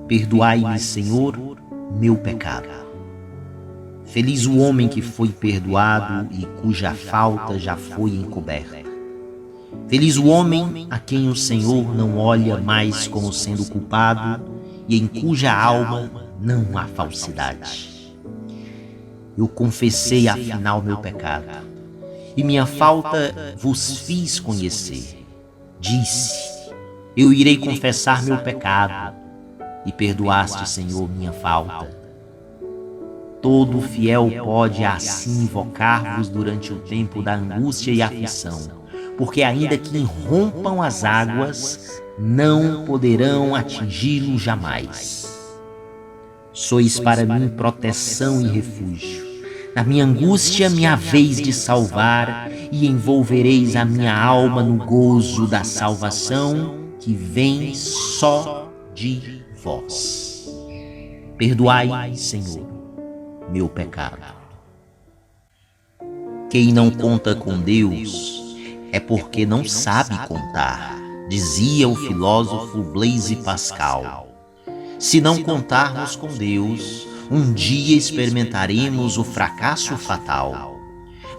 Perdoai-me, Senhor, meu pecado. Feliz o homem que foi perdoado e cuja falta já foi encoberta. Feliz o homem a quem o Senhor não olha mais como sendo culpado e em cuja alma não há falsidade. Eu confessei afinal meu pecado, e minha falta vos fiz conhecer. Disse: eu irei confessar meu pecado, e perdoaste, Senhor, minha falta. Todo fiel pode assim invocar-vos durante o tempo da angústia e aflição, porque ainda que irrompam as águas, não poderão atingi-lo jamais. Sois para mim proteção e refúgio. Na minha angústia me haveis de salvar, e envolvereis a minha alma no gozo da salvação que vem só de vós. Perdoai, Senhor, meu pecado. Quem não conta com Deus é porque não sabe contar, dizia o filósofo Blaise Pascal. Se não contarmos com Deus, um dia experimentaremos o fracasso fatal.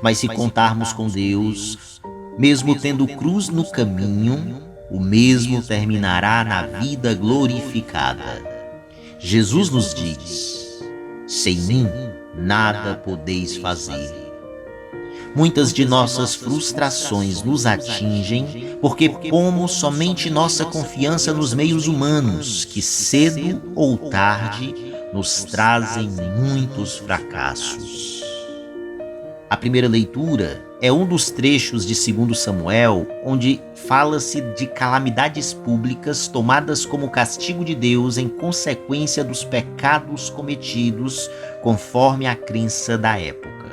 Mas se contarmos com Deus, mesmo tendo cruz no caminho, o mesmo terminará na vida glorificada. Jesus nos diz: sem mim nada podeis fazer. Muitas de nossas frustrações nos atingem porque pomos somente nossa confiança nos meios humanos, que cedo ou tarde nos trazem muitos fracassos. A primeira leitura é um dos trechos de 2 Samuel, onde fala-se de calamidades públicas tomadas como castigo de Deus em consequência dos pecados cometidos, conforme a crença da época.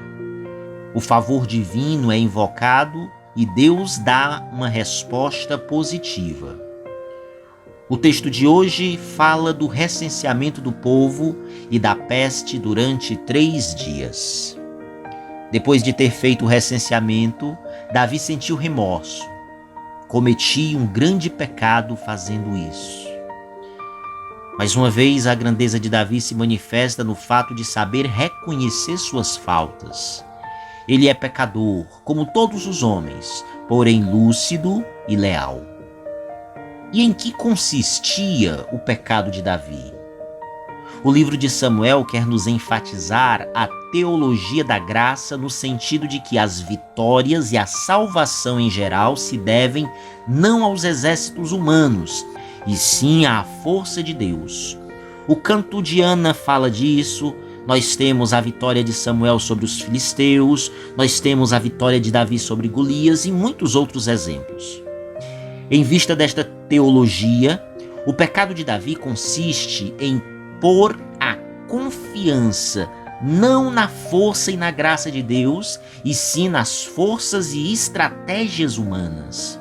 O favor divino é invocado e Deus dá uma resposta positiva. O texto de hoje fala do recenseamento do povo e da peste durante 3 dias. Depois de ter feito o recenseamento, Davi sentiu remorso. Cometi um grande pecado fazendo isso. Mais uma vez, a grandeza de Davi se manifesta no fato de saber reconhecer suas faltas. Ele é pecador, como todos os homens, porém lúcido e leal. E em que consistia o pecado de Davi? O livro de Samuel quer nos enfatizar a teologia da graça no sentido de que as vitórias e a salvação em geral se devem não aos exércitos humanos, e sim à força de Deus. O canto de Ana fala disso. Nós temos a vitória de Samuel sobre os filisteus, nós temos a vitória de Davi sobre Golias e muitos outros exemplos. Em vista desta teologia, o pecado de Davi consiste em pôr a confiança não na força e na graça de Deus, e sim nas forças e estratégias humanas.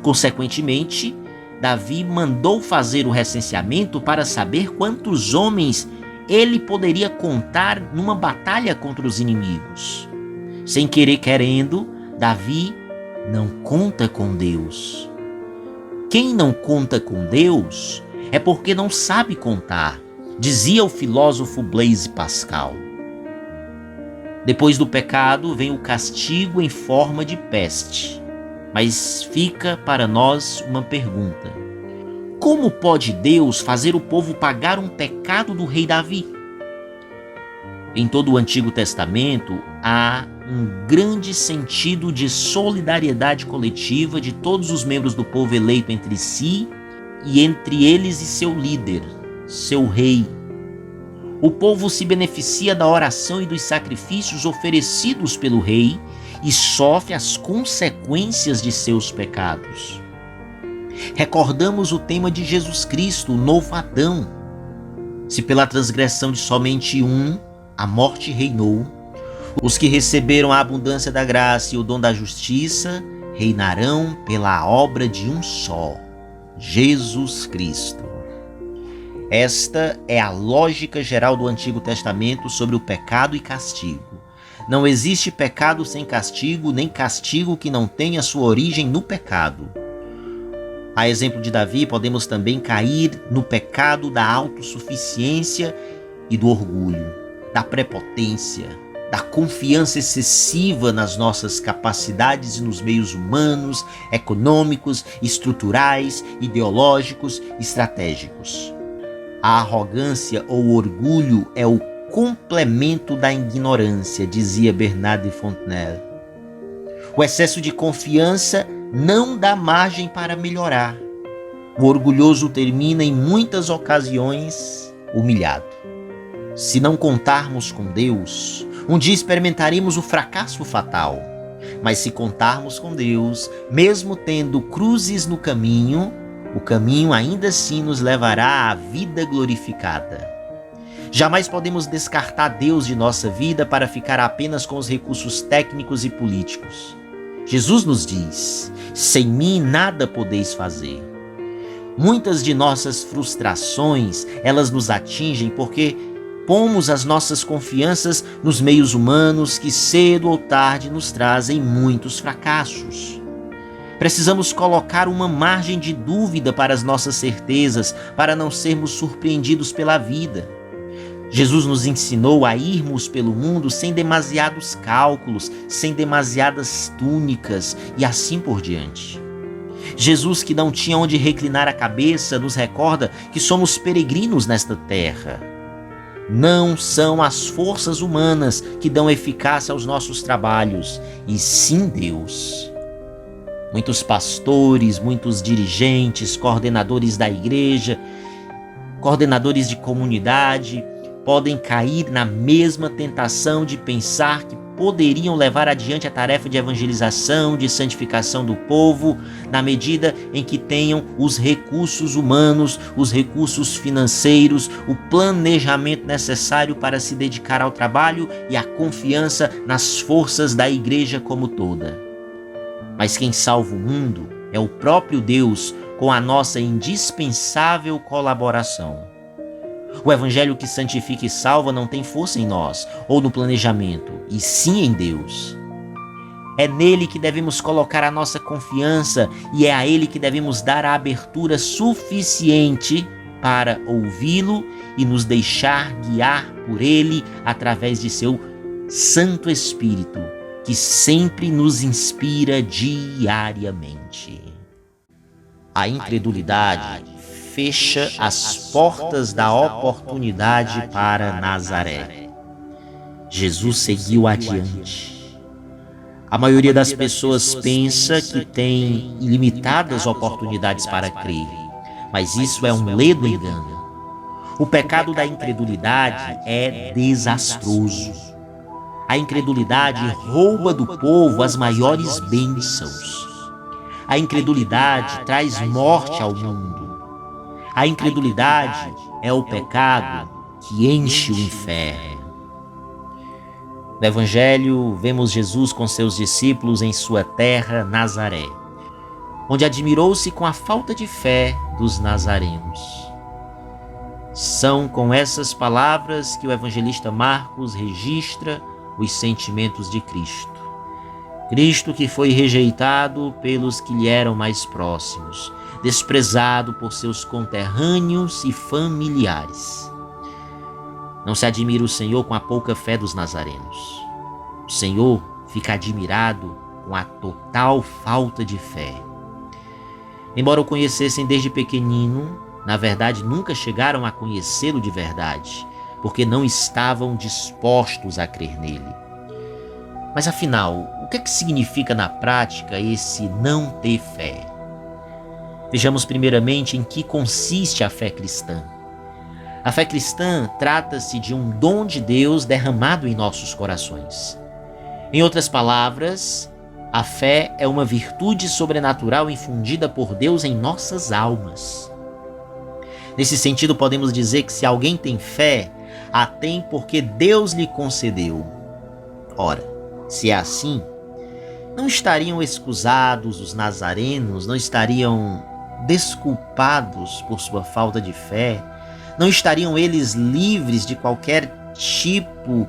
Consequentemente, Davi mandou fazer o recenseamento para saber quantos homens ele poderia contar numa batalha contra os inimigos. Sem querer querendo, Davi não conta com Deus. Quem não conta com Deus é porque não sabe contar, dizia o filósofo Blaise Pascal. Depois do pecado vem o castigo em forma de peste. Mas fica para nós uma pergunta: como pode Deus fazer o povo pagar um pecado do rei Davi? Em todo o Antigo Testamento, há um grande sentido de solidariedade coletiva de todos os membros do povo eleito entre si e entre eles e seu líder, seu rei. O povo se beneficia da oração e dos sacrifícios oferecidos pelo rei e sofre as consequências de seus pecados. Recordamos o tema de Jesus Cristo, o novo Adão. Se pela transgressão de somente um a morte reinou, os que receberam a abundância da graça e o dom da justiça reinarão pela obra de um só, Jesus Cristo. Esta é a lógica geral do Antigo Testamento sobre o pecado e castigo. Não existe pecado sem castigo, nem castigo que não tenha sua origem no pecado. A exemplo de Davi, podemos também cair no pecado da autossuficiência e do orgulho, da prepotência, da confiança excessiva nas nossas capacidades e nos meios humanos, econômicos, estruturais, ideológicos, estratégicos. A arrogância ou orgulho é o complemento da ignorância, dizia Bernard de Fontenelle. O excesso de confiança não dá margem para melhorar. O orgulhoso termina em muitas ocasiões humilhado. Se não contarmos com Deus, um dia experimentaremos o fracasso fatal. Mas se contarmos com Deus, mesmo tendo cruzes no caminho, o caminho ainda assim nos levará à vida glorificada. Jamais podemos descartar Deus de nossa vida para ficar apenas com os recursos técnicos e políticos. Jesus nos diz: sem mim nada podeis fazer. Muitas de nossas frustrações, elas nos atingem porque pomos as nossas confianças nos meios humanos que cedo ou tarde nos trazem muitos fracassos. Precisamos colocar uma margem de dúvida para as nossas certezas, para não sermos surpreendidos pela vida. Jesus nos ensinou a irmos pelo mundo sem demasiados cálculos, sem demasiadas túnicas e assim por diante. Jesus, que não tinha onde reclinar a cabeça, nos recorda que somos peregrinos nesta terra. Não são as forças humanas que dão eficácia aos nossos trabalhos, e sim Deus. Muitos pastores, muitos dirigentes, coordenadores da igreja, coordenadores de comunidade, podem cair na mesma tentação de pensar que poderiam levar adiante a tarefa de evangelização, de santificação do povo, na medida em que tenham os recursos humanos, os recursos financeiros, o planejamento necessário para se dedicar ao trabalho e a confiança nas forças da igreja como toda. Mas quem salva o mundo é o próprio Deus, com a nossa indispensável colaboração. O evangelho que santifica e salva não tem força em nós ou no planejamento, e sim em Deus. É nele que devemos colocar a nossa confiança e é a ele que devemos dar a abertura suficiente para ouvi-lo e nos deixar guiar por ele através de seu Santo Espírito, que sempre nos inspira diariamente. A incredulidade fecha as portas da oportunidade para Nazaré. Jesus seguiu adiante. A maioria das pessoas pensa que tem ilimitadas oportunidades para crer, mas isso é um ledo engano. O pecado da incredulidade é desastroso. A incredulidade rouba do povo as maiores bênçãos. A incredulidade traz morte ao mundo. A incredulidade é o pecado que enche o inferno. No Evangelho, vemos Jesus com seus discípulos em sua terra, Nazaré, onde admirou-se com a falta de fé dos nazarenos. São com essas palavras que o evangelista Marcos registra os sentimentos de Cristo. Cristo que foi rejeitado pelos que lhe eram mais próximos, desprezado por seus conterrâneos e familiares. Não se admira o Senhor com a pouca fé dos nazarenos. O Senhor fica admirado com a total falta de fé. Embora o conhecessem desde pequenino, na verdade nunca chegaram a conhecê-lo de verdade, porque não estavam dispostos a crer nele. Mas afinal, o que é que significa na prática esse não ter fé? Vejamos primeiramente em que consiste a fé cristã. A fé cristã trata-se de um dom de Deus derramado em nossos corações. Em outras palavras, a fé é uma virtude sobrenatural infundida por Deus em nossas almas. Nesse sentido, podemos dizer que se alguém tem fé, a tem porque Deus lhe concedeu. Ora, se é assim, não estariam excusados os nazarenos, não estariam desculpados por sua falta de fé, não estariam eles livres de qualquer tipo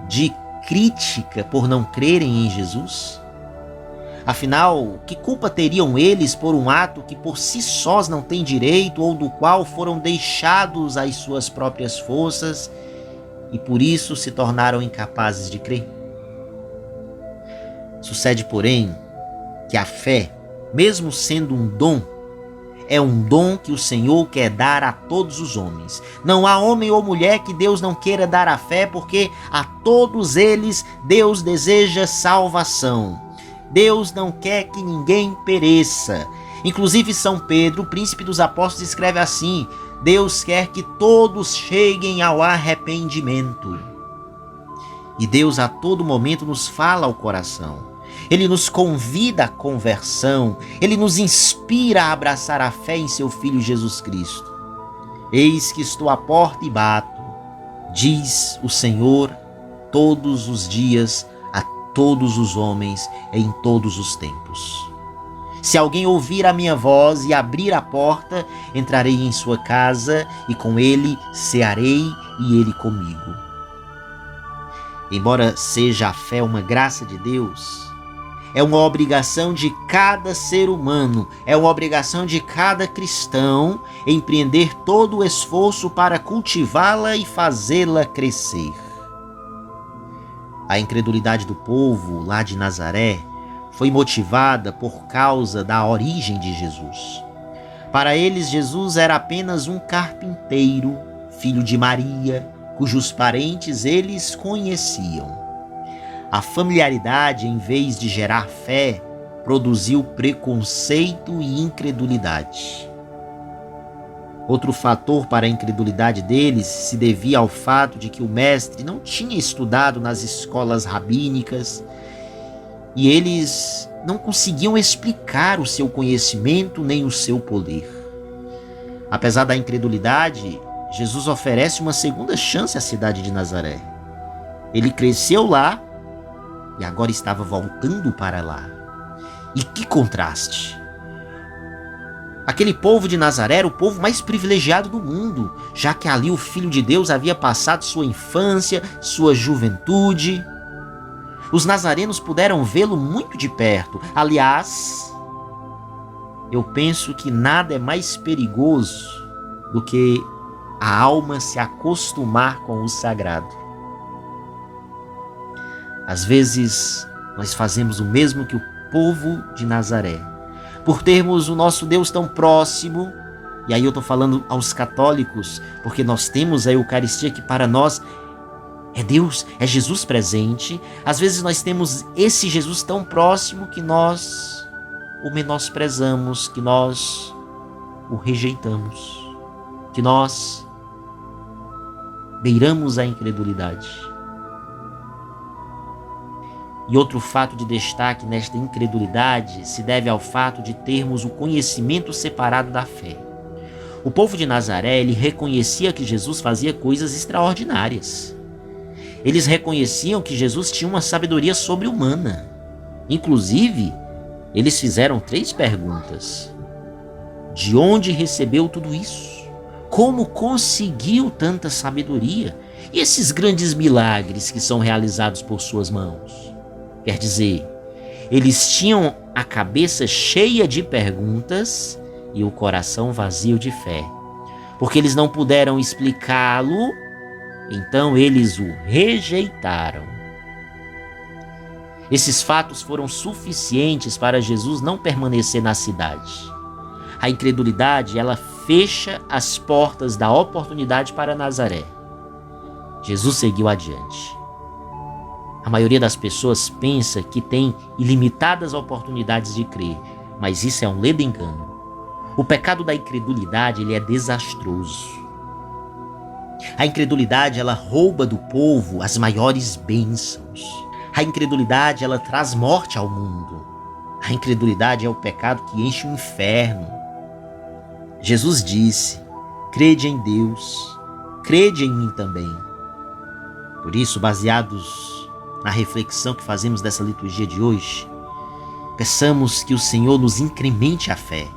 de crítica por não crerem em Jesus? Afinal, que culpa teriam eles por um ato que por si sós não têm direito ou do qual foram deixados às suas próprias forças e por isso se tornaram incapazes de crer? Sucede, porém, que a fé, mesmo sendo um dom, é um dom que o Senhor quer dar a todos os homens. Não há homem ou mulher que Deus não queira dar a fé, porque a todos eles Deus deseja salvação. Deus não quer que ninguém pereça. Inclusive São Pedro, o príncipe dos apóstolos, escreve assim: Deus quer que todos cheguem ao arrependimento. E Deus a todo momento nos fala ao coração. Ele nos convida à conversão. Ele nos inspira a abraçar a fé em seu Filho Jesus Cristo. Eis que estou à porta e bato, diz o Senhor, todos os dias, a todos os homens, em todos os tempos. Se alguém ouvir a minha voz e abrir a porta, entrarei em sua casa e com ele cearei e ele comigo. Embora seja a fé uma graça de Deus, é uma obrigação de cada ser humano, é uma obrigação de cada cristão empreender todo o esforço para cultivá-la e fazê-la crescer. A incredulidade do povo lá de Nazaré foi motivada por causa da origem de Jesus. Para eles, Jesus era apenas um carpinteiro, filho de Maria, cujos parentes eles conheciam. A familiaridade, em vez de gerar fé, produziu preconceito e incredulidade. Outro fator para a incredulidade deles se devia ao fato de que o mestre não tinha estudado nas escolas rabínicas e eles não conseguiam explicar o seu conhecimento nem o seu poder. Apesar da incredulidade, Jesus oferece uma segunda chance à cidade de Nazaré. Ele cresceu lá e agora estava voltando para lá. E que contraste! Aquele povo de Nazaré era o povo mais privilegiado do mundo, já que ali o Filho de Deus havia passado sua infância, sua juventude. Os nazarenos puderam vê-lo muito de perto. Aliás, eu penso que nada é mais perigoso do que a alma se acostumar com o sagrado. Às vezes, nós fazemos o mesmo que o povo de Nazaré. Por termos o nosso Deus tão próximo, e aí eu estou falando aos católicos, porque nós temos a Eucaristia que para nós é Deus, é Jesus presente. Às vezes nós temos esse Jesus tão próximo que nós o menosprezamos, que nós o rejeitamos, que nós beiramos a incredulidade. E outro fato de destaque nesta incredulidade se deve ao fato de termos o conhecimento separado da fé. O povo de Nazaré, ele reconhecia que Jesus fazia coisas extraordinárias. Eles reconheciam que Jesus tinha uma sabedoria sobre-humana. Inclusive, eles fizeram 3 perguntas. De onde recebeu tudo isso? Como conseguiu tanta sabedoria? E esses grandes milagres que são realizados por suas mãos? Quer dizer, eles tinham a cabeça cheia de perguntas e o coração vazio de fé. Porque eles não puderam explicá-lo, então eles o rejeitaram. Esses fatos foram suficientes para Jesus não permanecer na cidade. A incredulidade, ela fecha as portas da oportunidade para Nazaré. Jesus seguiu adiante. A maioria das pessoas pensa que tem ilimitadas oportunidades de crer, mas isso é um ledo engano. O pecado da incredulidade, ele é desastroso. A incredulidade, ela rouba do povo as maiores bênçãos. A incredulidade, ela traz morte ao mundo. A incredulidade é o pecado que enche o inferno. Jesus disse: crede em Deus, crede em mim também. Por isso, baseados na reflexão que fazemos dessa liturgia de hoje, peçamos que o Senhor nos incremente a fé,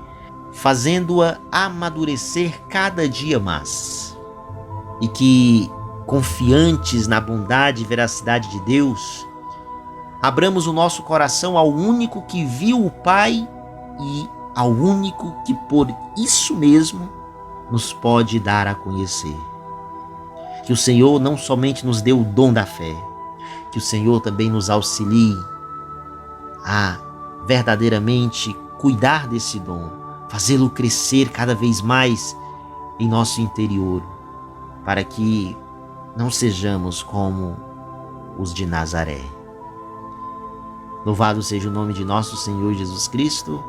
fazendo-a amadurecer cada dia mais. E que, confiantes na bondade e veracidade de Deus, Abramos o nosso coração ao único que viu o Pai e ao único que por isso mesmo nos pode dar a conhecer. Que o Senhor não somente nos dê o dom da fé, que o Senhor também nos auxilie a verdadeiramente cuidar desse dom, fazê-lo crescer cada vez mais em nosso interior, para que não sejamos como os de Nazaré. Louvado seja o nome de nosso Senhor Jesus Cristo,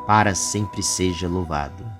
para sempre seja louvado.